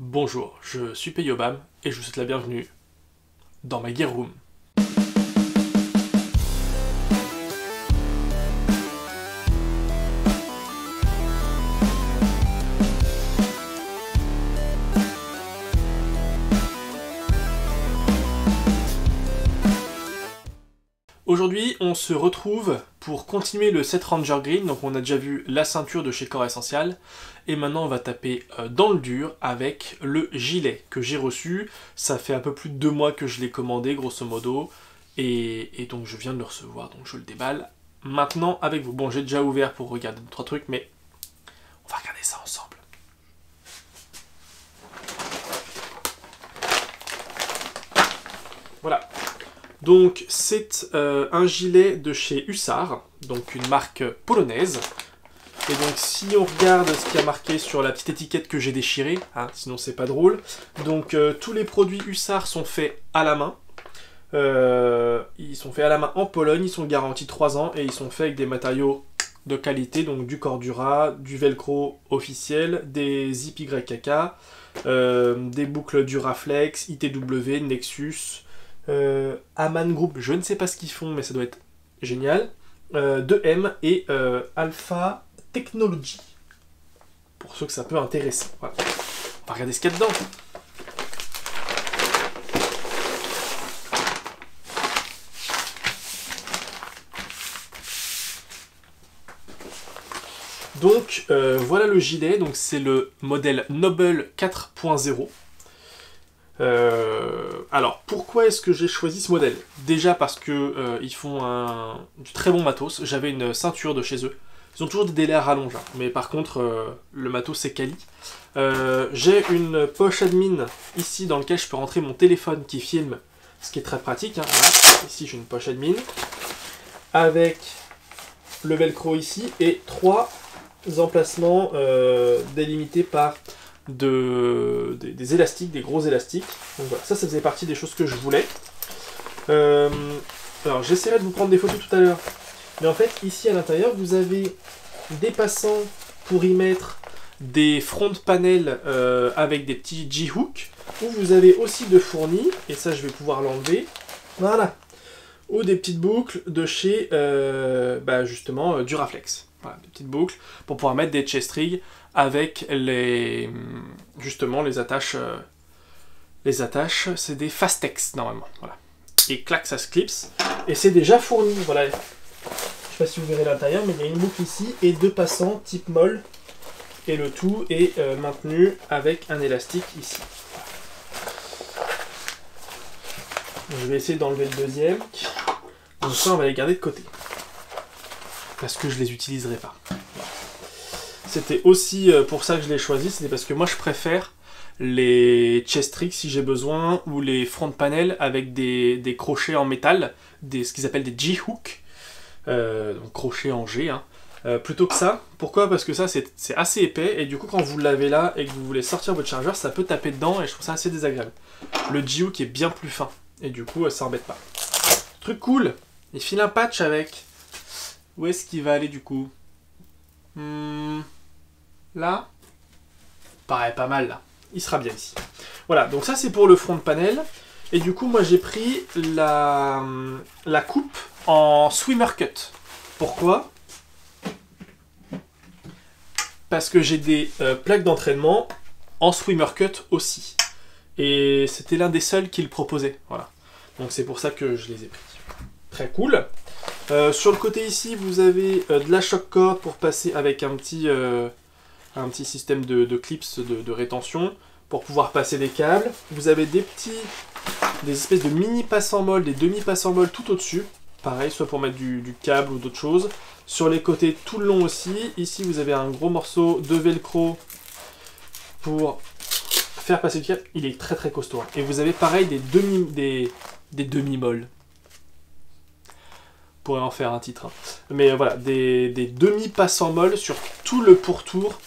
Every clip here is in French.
Bonjour, je suis Peyobam et je vous souhaite la bienvenue dans ma Gear Room. Aujourd'hui, on se retrouve pour continuer le set Ranger Green. Donc on a déjà vu la ceinture de chez Core Essential. Et maintenant on va taper dans le dur avec le gilet que j'ai reçu. Ça fait un peu plus de 2 mois que je l'ai commandé grosso modo. Et donc je viens de le recevoir, donc je le déballe maintenant avec vous. Bon, j'ai déjà ouvert pour regarder 2-3 trucs, mais on va regarder ça ensemble. Voilà. Donc c'est un gilet de chez Hussar, donc une marque polonaise. Et donc si on regarde ce qu'il y a marqué sur la petite étiquette que j'ai déchirée, hein, sinon c'est pas drôle. Donc tous les produits Hussar sont faits à la main. Ils sont faits à la main en Pologne, ils sont garantis 3 ans et ils sont faits avec des matériaux de qualité, donc du Cordura, du velcro officiel, des zip YKK, des boucles Duraflex, ITW, Nexus, Aman Group, je ne sais pas ce qu'ils font, mais ça doit être génial. 2M et Alpha Technology, pour ceux que ça peut intéresser. Voilà. On va regarder ce qu'il y a dedans. Donc voilà le gilet, donc c'est le modèle Noble 4.0. Alors pourquoi est-ce que j'ai choisi ce modèle? Déjà parce que ils font du très bon matos. J'avais une ceinture de chez eux. Ils ont toujours des délais à rallonge, hein. Mais par contre le matos c'est quali. J'ai une poche admin ici dans laquelle je peux rentrer mon téléphone qui filme, ce qui est très pratique, hein. Voilà. Ici j'ai une poche admin avec le velcro ici et 3 emplacements délimités par des élastiques, des gros élastiques. Donc voilà, ça faisait partie des choses que je voulais. Alors j'essaierai de vous prendre des photos tout à l'heure. Mais en fait, ici à l'intérieur, vous avez des passants pour y mettre des front panels avec des petits J-hooks, où vous avez aussi de fournis, et ça je vais pouvoir l'enlever. Voilà. Ou des petites boucles de chez justement Duraflex. Voilà, des petites boucles pour pouvoir mettre des chest rigs avec justement les attaches. Les attaches, c'est des Fastex normalement. Voilà. Et clac, ça se clipse. Et c'est déjà fourni. Voilà. Je sais pas si vous verrez l'intérieur, mais il y a une boucle ici et 2 passants type molle. Et le tout est maintenu avec un élastique ici. Donc, je vais essayer d'enlever le deuxième. Donc ça, on va les garder de côté. Parce que je les utiliserai pas. C'était aussi pour ça que je l'ai choisi, c'était parce que moi je préfère les chest rigs si j'ai besoin, ou les front panels avec des crochets en métal, ce qu'ils appellent des J-hooks, donc crochets en G, hein, plutôt que ça. Pourquoi? Parce que ça c'est assez épais, et du coup quand vous l'avez là et que vous voulez sortir votre chargeur, ça peut taper dedans, et je trouve ça assez désagréable. Le J-hook est bien plus fin, et du coup ça embête pas. Truc cool, il file un patch avec. Où est-ce qu'il va aller du coup? Là, pareil, pas mal là. Il sera bien ici. Voilà, donc ça c'est pour le front panel. Et du coup, moi j'ai pris la coupe en swimmer cut. Pourquoi? Parce que j'ai des plaques d'entraînement en swimmer cut aussi. Et c'était l'un des seuls qui le proposait. Voilà. Donc c'est pour ça que je les ai pris. Très cool. Sur le côté ici, vous avez de la shock cord pour passer avec un petit système de clips de rétention pour pouvoir passer des câbles. Vous avez des espèces de mini passants molles, des demi-passants molles tout au-dessus. Pareil, soit pour mettre du câble ou d'autres choses. Sur les côtés tout le long aussi. Ici, vous avez un gros morceau de velcro pour faire passer le câble. Il est très très costaud. Et vous avez pareil des demi-molles. Pourrait en faire un titre. Hein. Mais voilà, des demi-passants molles sur tout le pourtour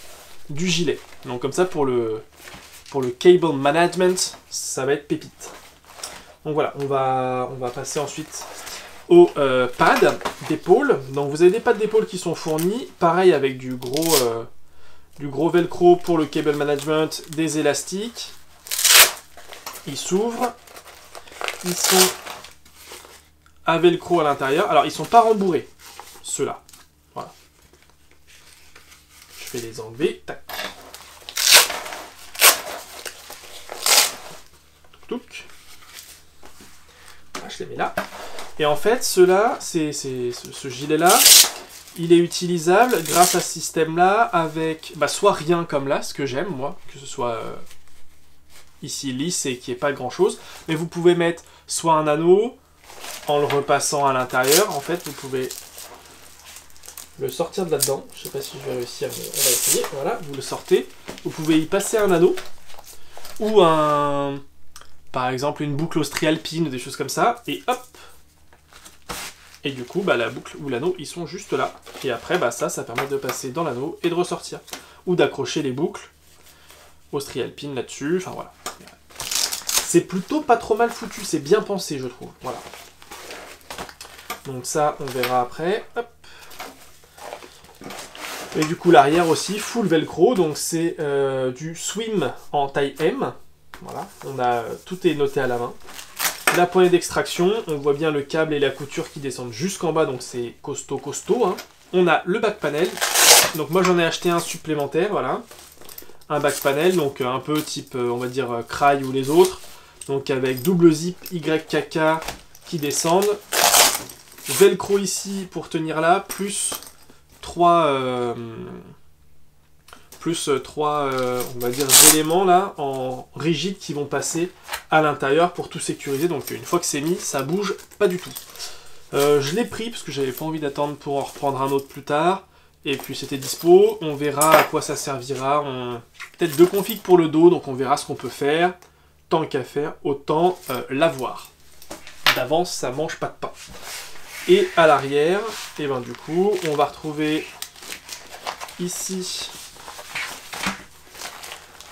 du gilet. Donc comme ça, pour le cable management, ça va être pépite. Donc voilà, on va passer ensuite au pad d'épaule. Donc vous avez des pads d'épaule qui sont fournis, pareil avec du gros du gros velcro pour le cable management, des élastiques. Ils s'ouvrent. Ils sont à velcro à l'intérieur. Alors, ils sont pas rembourrés, ceux-là. Voilà. Je vais les enlever. Tac. Touc. Voilà, je les mets là. Et en fait, ceux-là, ce gilet-là, il est utilisable grâce à ce système-là avec soit rien comme là, ce que j'aime, moi, que ce soit ici lisse et qu'il n'y ait pas grand-chose, mais vous pouvez mettre soit un anneau, en le repassant à l'intérieur, en fait, vous pouvez le sortir de là-dedans. Je ne sais pas si je vais réussir, mais on va essayer. Voilà, vous le sortez. Vous pouvez y passer un anneau, ou par exemple, une boucle austrialpine, ou des choses comme ça, et hop. Et du coup, la boucle ou l'anneau, ils sont juste là. Et après, ça permet de passer dans l'anneau et de ressortir. Ou d'accrocher les boucles austrialpines là-dessus. Enfin, voilà. C'est plutôt pas trop mal foutu. C'est bien pensé, je trouve. Voilà. Donc ça, on verra après. Hop. Et du coup, l'arrière aussi, full velcro. Donc c'est du swim en taille M. Voilà. Tout est noté à la main. La poignée d'extraction, on voit bien le câble et la couture qui descendent jusqu'en bas, donc c'est costaud. Hein. On a le back panel, donc moi j'en ai acheté un supplémentaire, voilà. Un back panel, donc un peu type, on va dire, Cry ou les autres. Donc avec double zip YKK qui descendent. Velcro ici pour tenir là, plus trois on va dire, éléments là, en rigide qui vont passer à l'intérieur pour tout sécuriser. Donc une fois que c'est mis, ça bouge pas du tout. Je l'ai pris parce que j'avais pas envie d'attendre pour en reprendre un autre plus tard. Et puis c'était dispo. On verra à quoi ça servira. Peut-être 2 configs pour le dos, donc on verra ce qu'on peut faire. Tant qu'à faire, autant l'avoir. D'avance, ça mange pas de pain. Et à l'arrière, et du coup, on va retrouver ici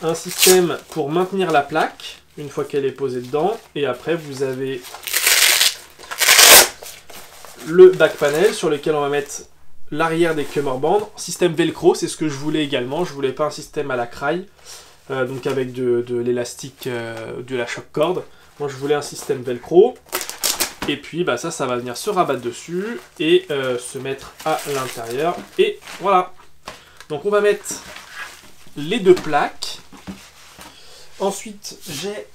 un système pour maintenir la plaque une fois qu'elle est posée dedans, et après vous avez le back panel sur lequel on va mettre l'arrière des cummerband, système velcro, c'est ce que je voulais également, je voulais pas un système à la Cry, donc avec de l'élastique, de la choc corde. Moi je voulais un système velcro, et puis ça va venir se rabattre dessus et se mettre à l'intérieur, et voilà. Donc on va mettre les 2 plaques. Ensuite, j'ai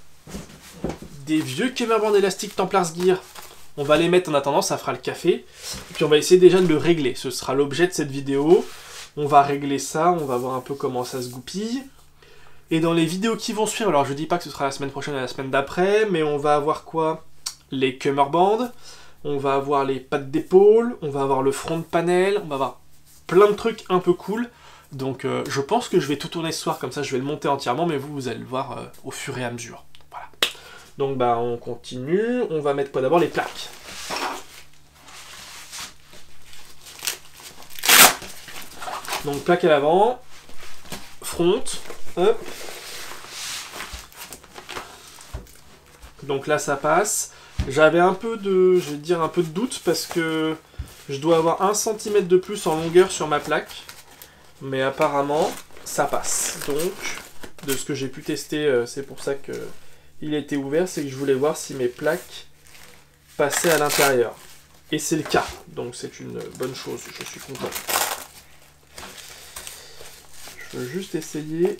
des vieux cummerband élastiques Templars Gear. On va les mettre en attendant, ça fera le café. Et puis on va essayer déjà de le régler. Ce sera l'objet de cette vidéo. On va régler ça, on va voir un peu comment ça se goupille. Et dans les vidéos qui vont suivre, alors je dis pas que ce sera la semaine prochaine et la semaine d'après, mais on va avoir quoi? Les cummerband, on va avoir les pattes d'épaule, on va avoir le front panel, on va avoir plein de trucs un peu cool. Donc je pense que je vais tout tourner ce soir, comme ça je vais le monter entièrement, mais vous allez le voir au fur et à mesure. Voilà. Donc on continue, on va mettre quoi d'abord? Les plaques. Donc plaque à l'avant, front, hop. Donc là ça passe. J'avais un peu de, je vais dire un peu de doute parce que je dois avoir 1 cm de plus en longueur sur ma plaque. Mais apparemment, ça passe. Donc, de ce que j'ai pu tester, c'est pour ça qu'il était ouvert, c'est que je voulais voir si mes plaques passaient à l'intérieur. Et c'est le cas. Donc c'est une bonne chose, je suis content. Je veux juste essayer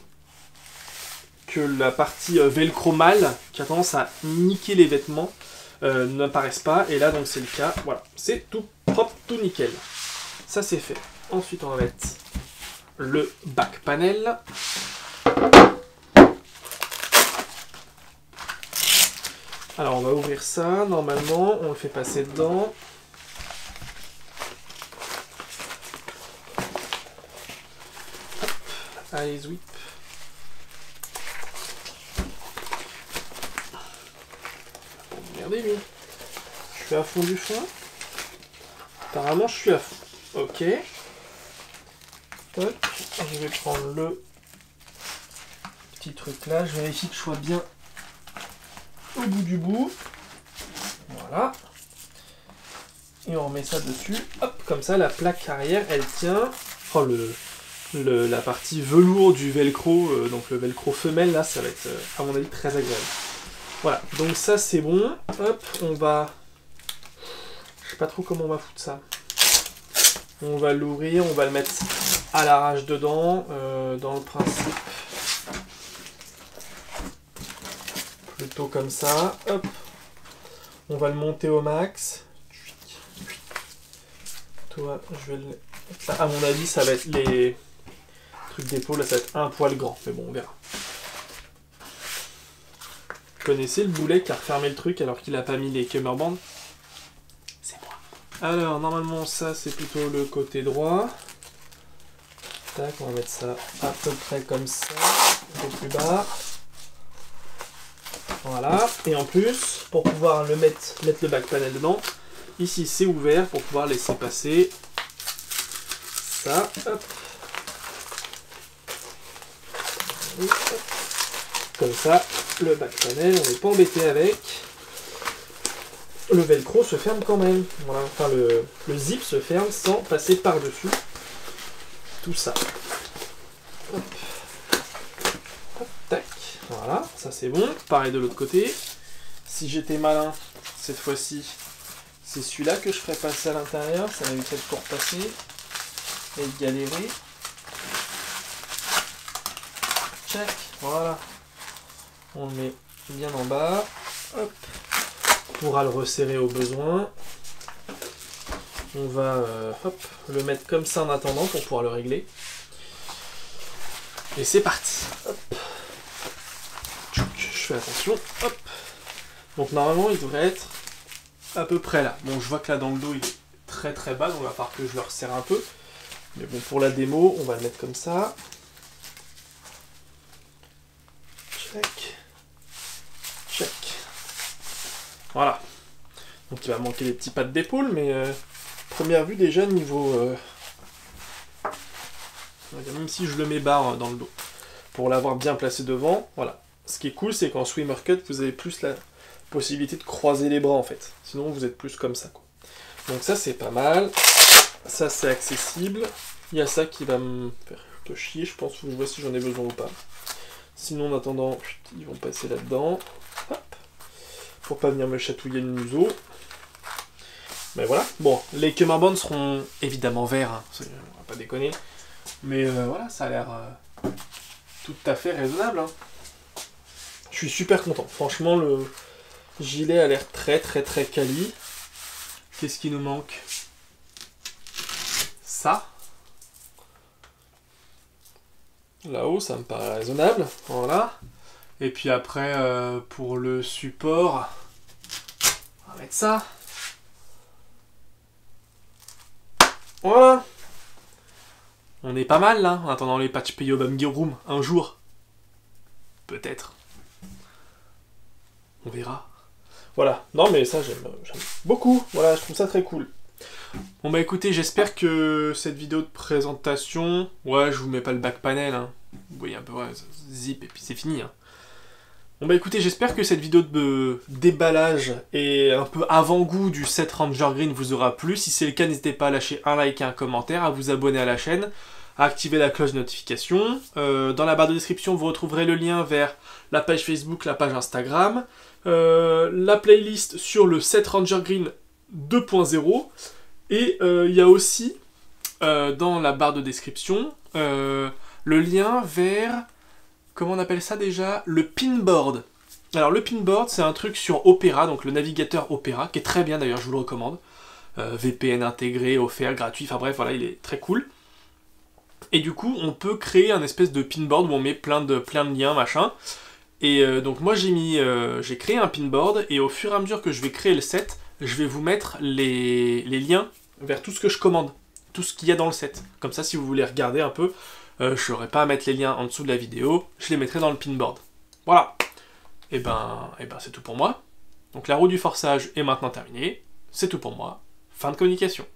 que la partie velcro mâle, qui a tendance à niquer les vêtements, n'apparaisse pas. Et là, donc c'est le cas. Voilà, c'est tout propre, tout nickel. Ça c'est fait. Ensuite, on va mettre le back panel. Alors on va ouvrir ça, normalement on le fait passer dedans. Hop. Allez, zwip. Regardez lui. Je suis à fond du fond. Apparemment je suis à fond. Ok. Hop, je vais prendre le petit truc là, je vérifie que je sois bien au bout du bout. Voilà. Et on remet ça dessus. Hop, comme ça la plaque arrière elle tient. Oh la partie velours du velcro, donc le velcro femelle, là, ça va être, à mon avis, très agréable. Voilà, donc ça c'est bon. Hop, on va... Je sais pas trop comment on va foutre ça. On va l'ouvrir, on va le mettre à l'arrache dedans, dans le principe. Plutôt comme ça. Hop. On va le monter au max. Toi, je vais le... Ça, à mon avis, ça va être les trucs d'épaule, ça va être un poil grand. Mais bon, on verra. Vous connaissez le boulet qui a refermé le truc alors qu'il a pas mis les cummerbunds? C'est moi. Alors, normalement, ça, c'est plutôt le côté droit. Tac, on va mettre ça à peu près comme ça. Un peu plus bas. Voilà. Et en plus, pour pouvoir mettre le back panel dedans, ici, c'est ouvert pour pouvoir laisser passer ça. Hop. Et hop. Comme ça, le back panel, on n'est pas embêté avec. Le velcro se ferme quand même. Voilà, enfin le zip se ferme sans passer par-dessus tout ça. Hop. Hop, tac. Voilà, ça c'est bon. Pareil de l'autre côté. Si j'étais malin, cette fois-ci, c'est celui-là que je ferais passer à l'intérieur. Ça m'éviterait de tout repasser et de galérer. Check. Voilà. On le met bien en bas. Hop. On pourra le resserrer au besoin. On va hop, le mettre comme ça en attendant pour pouvoir le régler. Et c'est parti. Hop. Je fais attention. Hop. Donc normalement il devrait être à peu près là. Bon, je vois que là dans le dos il est très très bas, donc il va falloir que je le resserre un peu. Mais bon, pour la démo, on va le mettre comme ça. Check. Check. Voilà. Donc il va manquer des petits pattes d'épaule, mais première vue déjà niveau... même si je le mets bas dans le dos, pour l'avoir bien placé devant, voilà. Ce qui est cool, c'est qu'en swimmer cut, vous avez plus la possibilité de croiser les bras en fait. Sinon, vous êtes plus comme ça, quoi. Donc ça, c'est pas mal. Ça, c'est accessible. Il y a ça qui va me faire un peu chier, je pense. Faut que je vois si j'en ai besoin ou pas. Sinon, en attendant, ils vont passer là-dedans. Hop. Pour pas venir me chatouiller le museau. Mais voilà. Bon, les cummerbunds seront évidemment verts. Hein. On va pas déconner. Mais voilà, ça a l'air tout à fait raisonnable. Hein. Je suis super content. Franchement, le gilet a l'air très très très quali. Qu'est-ce qui nous manque? Ça. Là-haut, ça me paraît raisonnable. Voilà. Et puis après, pour le support, on va mettre ça. Voilà. On est pas mal là, en attendant les patchs payés au Bambi Room un jour. Peut-être. On verra. Voilà. Non mais ça j'aime beaucoup. Voilà, je trouve ça très cool. Bon bah écoutez, j'espère que cette vidéo de présentation... Ouais, je vous mets pas le back panel. Hein. Vous voyez un peu, ouais, zip et puis c'est fini. Hein. Bon bah écoutez, j'espère que cette vidéo de déballage et un peu avant-goût du set Ranger Green vous aura plu. Si c'est le cas, n'hésitez pas à lâcher un like et un commentaire, à vous abonner à la chaîne, à activer la cloche de notification. Dans la barre de description, vous retrouverez le lien vers la page Facebook, la page Instagram, la playlist sur le set Ranger Green 2.0, et il y a aussi, dans la barre de description, le lien vers... Comment on appelle ça déjà? Le pinboard. Alors le pinboard, c'est un truc sur Opera, donc le navigateur Opera, qui est très bien d'ailleurs, je vous le recommande. VPN intégré, offert, gratuit, enfin bref, voilà, il est très cool. Et du coup, on peut créer un espèce de pinboard où on met plein de liens, machin. Et donc moi j'ai créé un pinboard, et au fur et à mesure que je vais créer le set, je vais vous mettre les liens vers tout ce que je commande, tout ce qu'il y a dans le set. Comme ça, si vous voulez regarder un peu, je n'aurai pas à mettre les liens en dessous de la vidéo, je les mettrai dans le pinboard. Voilà. Et ben c'est tout pour moi. Donc la roue du forçage est maintenant terminée. C'est tout pour moi. Fin de communication.